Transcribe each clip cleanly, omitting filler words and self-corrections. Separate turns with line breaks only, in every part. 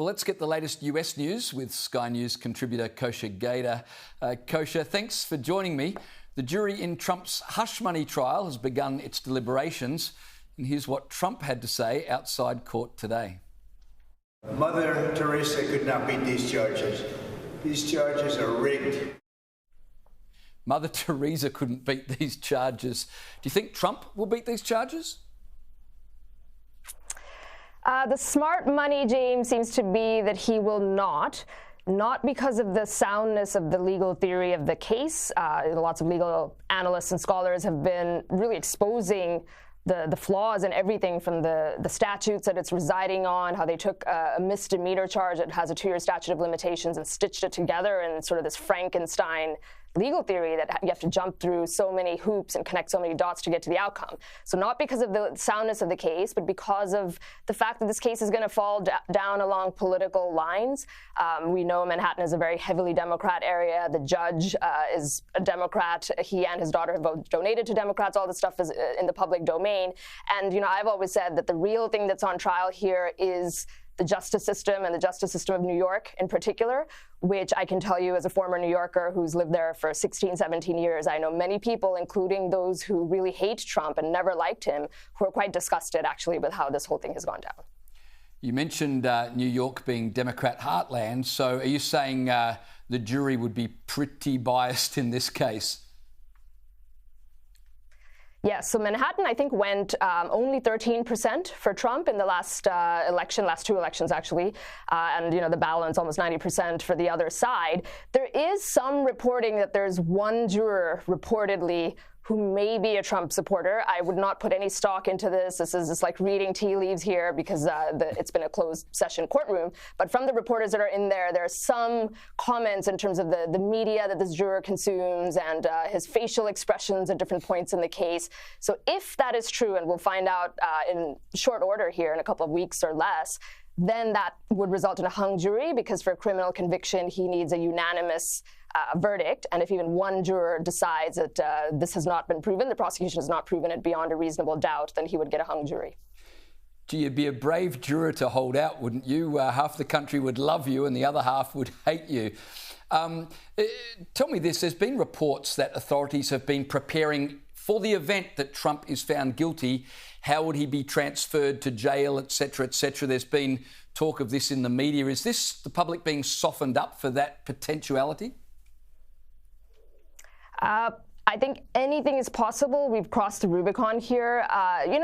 Well, let's get the latest US news with Sky News contributor Kosha Gada. Kosha, thanks for joining me. The jury in Trump's hush money trial has begun its deliberations. And here's what Trump had to say outside court today.
Mother Teresa could not beat these charges. These charges are rigged.
Mother Teresa couldn't beat these charges. Do you think Trump will beat these charges?
The smart money, James, seems to be that he will not because of the soundness of the legal theory of the case. Lots of legal analysts and scholars have been really exposing the flaws in everything from the statutes that it's residing on, how they took a misdemeanor charge that has a 2-year statute of limitations and stitched it together in sort of this Frankenstein legal theory that you have to jump through so many hoops and connect so many dots to get to the outcome. So not because of the soundness of the case, but because of the fact that this case is going to fall down along political lines. We know Manhattan is a very heavily Democrat area. The judge is a Democrat. He and his daughter have both donated to Democrats. All this stuff is in the public domain. And, I've always said that the real thing that's on trial here is the justice system and the justice system of New York in particular, which I can tell you as a former New Yorker who's lived there for 16, 17 years, I know many people, including those who really hate Trump and never liked him, who are quite disgusted actually with how this whole thing has gone down.
You mentioned New York being Democrat heartland. So are you saying the jury would be pretty biased in this case?
Yes, so Manhattan, I think, went only 13% for Trump in the last last 2 elections, actually. And, the balance, almost 90% for the other side. There is some reporting that there's one juror reportedly who may be a Trump supporter. I would not put any stock into this. This is just like reading tea leaves here because it's been a closed session courtroom. But from the reporters that are in there, there are some comments in terms of the media that this juror consumes and his facial expressions at different points in the case. So if that is true, and we'll find out in short order here in a couple of weeks or less, then that would result in a hung jury because for a criminal conviction, he needs a unanimous verdict. And if even one juror decides that this has not been proven, the prosecution has not proven it beyond a reasonable doubt, then he would get a hung jury.
Gee, you'd be a brave juror to hold out, wouldn't you? Half the country would love you and the other half would hate you. Tell me this, there's been reports that authorities have been preparing for the event that Trump is found guilty. How would he be transferred to jail, et cetera, et cetera? There's been talk of this in the media. Is this the public being softened up for that potentiality?
I think anything is possible. We've crossed the Rubicon here.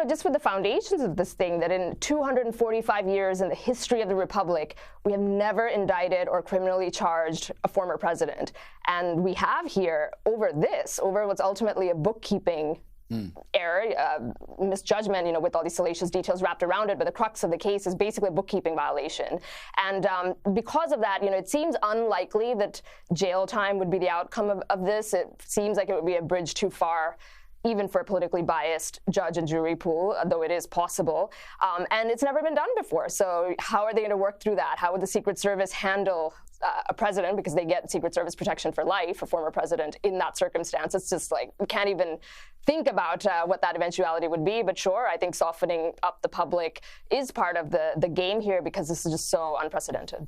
Just with the foundations of this thing, that in 245 years in the history of the Republic, we have never indicted or criminally charged a former president. And we have here over what's ultimately a bookkeeping error, misjudgment, with all these salacious details wrapped around it. But the crux of the case is basically a bookkeeping violation. And because of that, it seems unlikely that jail time would be the outcome of this. It seems like it would be a bridge too far, even for a politically biased judge and jury pool, though it is possible. And it's never been done before. So how are they going to work through that? How would the Secret Service handle a president, because they get Secret Service protection for life, a former president in that circumstance? It's just like, we can't even think about what that eventuality would be. But sure, I think softening up the public is part of the game here because this is just so unprecedented.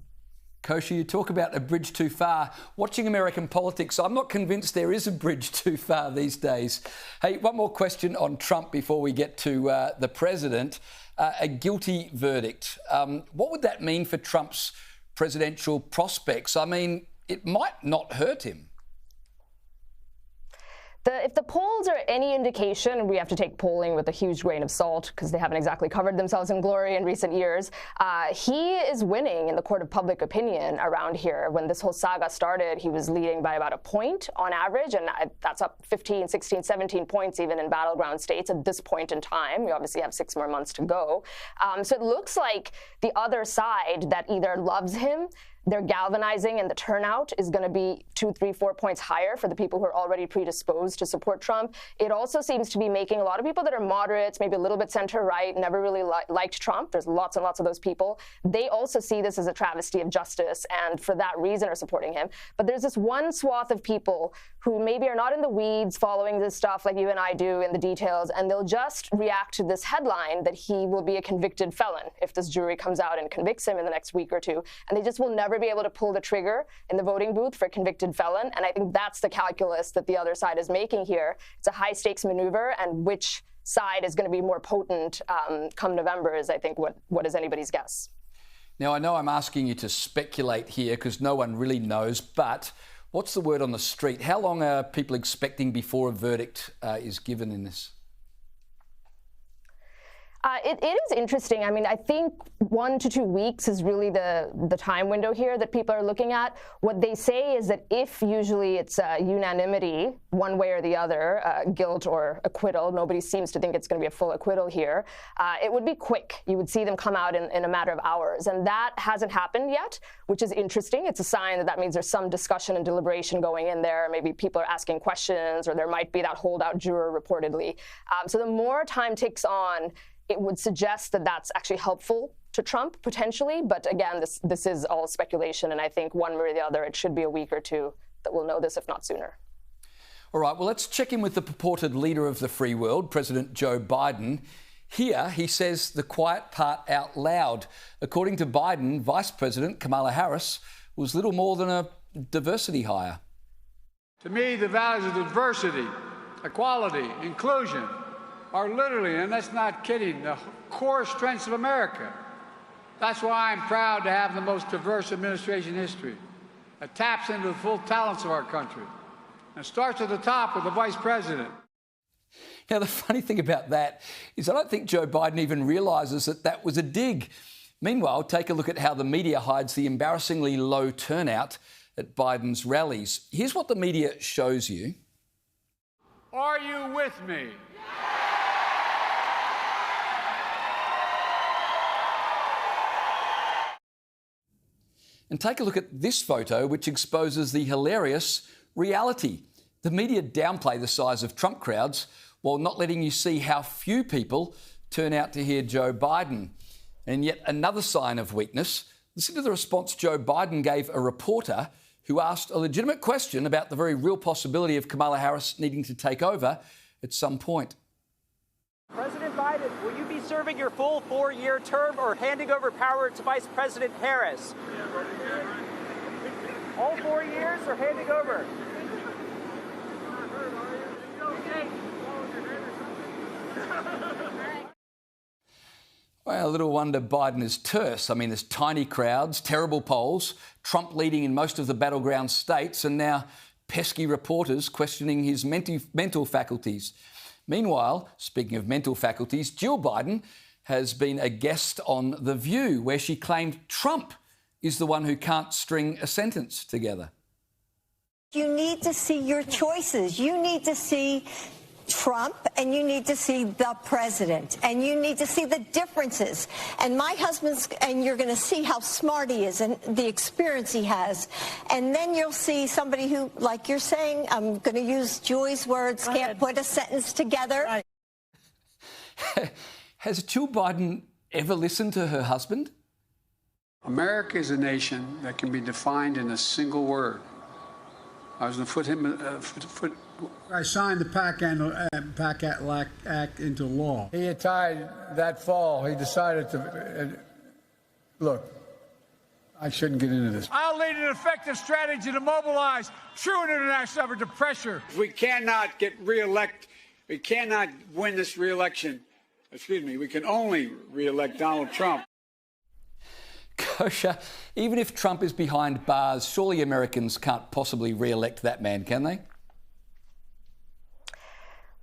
Kosha, you talk about a bridge too far. Watching American politics, I'm not convinced there is a bridge too far these days. Hey, one more question on Trump before we get to the president. A guilty verdict. What would that mean for Trump's presidential prospects? I mean, it might not hurt him.
If the polls are any indication, we have to take polling with a huge grain of salt because they haven't exactly covered themselves in glory in recent years. He is winning in the court of public opinion around here. When this whole saga started, he was leading by about a point on average, and that's up 15, 16, 17 points even in battleground states at this point in time. We obviously have 6 more months to go. So it looks like the other side that either loves him their galvanizing and the turnout is going to be 2, 3, 4 points higher for the people who are already predisposed to support Trump. It also seems to be making a lot of people that are moderates, maybe a little bit center-right, never really liked Trump. There's lots and lots of those people. They also see this as a travesty of justice, and for that reason are supporting him. But there's this one swath of people who maybe are not in the weeds following this stuff like you and I do in the details, and they'll just react to this headline that he will be a convicted felon if this jury comes out and convicts him in the next week or two. And they just will never be able to pull the trigger in the voting booth for a convicted felon. And I think that's the calculus that the other side is making here. It's a high-stakes maneuver, and which side is going to be more potent come November is, I think, what is anybody's guess.
Now, I know I'm asking you to speculate here because no one really knows, but what's the word on the street? How long are people expecting before a verdict is given in this?
It is interesting. I mean, I think 1 to 2 weeks is really the time window here that people are looking at. What they say is that if usually it's unanimity, one way or the other, guilt or acquittal, nobody seems to think it's going to be a full acquittal here, it would be quick. You would see them come out in a matter of hours. And that hasn't happened yet, which is interesting. It's a sign that means there's some discussion and deliberation going in there. Maybe people are asking questions, or there might be that holdout juror reportedly. So the more time ticks on, it would suggest that that's actually helpful to Trump, potentially. But again, this is all speculation, and I think one way or the other, it should be a week or two that we'll know this, if not sooner.
All right, well, let's check in with the purported leader of the free world, President Joe Biden. Here, he says the quiet part out loud. According to Biden, Vice President Kamala Harris was little more than a diversity hire.
To me, the values of diversity, equality, inclusion, are literally, and that's not kidding, the core strengths of America. That's why I'm proud to have the most diverse administration in history. It taps into the full talents of our country. And starts at the top with the vice president.
Now, the funny thing about that is I don't think Joe Biden even realises that that was a dig. Meanwhile, take a look at how the media hides the embarrassingly low turnout at Biden's rallies. Here's what the media shows you.
Are you with me?
And take a look at this photo, which exposes the hilarious reality. The media downplay the size of Trump crowds while not letting you see how few people turn out to hear Joe Biden. And yet another sign of weakness. Listen to the response Joe Biden gave a reporter who asked a legitimate question about the very real possibility of Kamala Harris needing to take over at some point.
President Biden, will you be serving your full 4-year term or handing over power to Vice President Harris? All 4 years or handing over?
Well, little wonder Biden is terse. I mean, there's tiny crowds, terrible polls, Trump leading in most of the battleground states, and now pesky reporters questioning his mental faculties. Meanwhile, speaking of mental faculties, Jill Biden has been a guest on The View, where she claimed Trump is the one who can't string a sentence together.
You need to see your choices. You need to see Trump, and you need to see the president, and you need to see the differences. And my husband's, and you're going to see how smart he is and the experience he has. And then you'll see somebody who, like you're saying, I'm going to use Joy's words, can't put a sentence together.
Right. Has Jill Biden ever listened to her husband?
America is a nation that can be defined in a single word. I was going to put
I signed the PAC Act into law.
He had tied that fall. He decided to look. I shouldn't get into this.
I'll lead an effective strategy to mobilize true international effort to pressure. We cannot get reelected. We cannot win this reelection. Excuse me. We can only reelect Donald Trump.
Kosha, even if Trump is behind bars, surely Americans can't possibly re-elect that man, can they?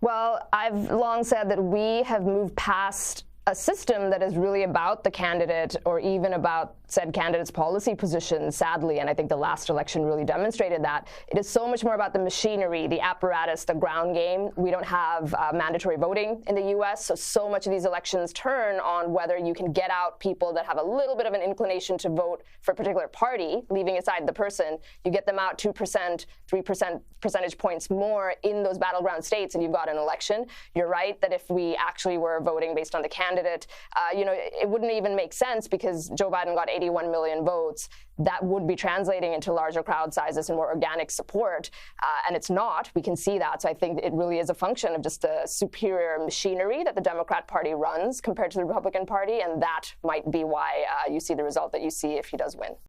Well, I've long said that we have moved past a system that is really about the candidate or even about said candidate's policy position, sadly, and I think the last election really demonstrated that. It is so much more about the machinery, the apparatus, the ground game. We don't have mandatory voting in the U.S., so much of these elections turn on whether you can get out people that have a little bit of an inclination to vote for a particular party, leaving aside the person. You get them out 2%, 3% percentage points more in those battleground states, and you've got an election. You're right that if we actually were voting based on the candidate, it wouldn't even make sense because Joe Biden got 81 million votes. That would be translating into larger crowd sizes and more organic support, and it's not. We can see that. So I think it really is a function of just the superior machinery that the Democrat Party runs compared to the Republican Party, and that might be why you see the result that you see if he does win.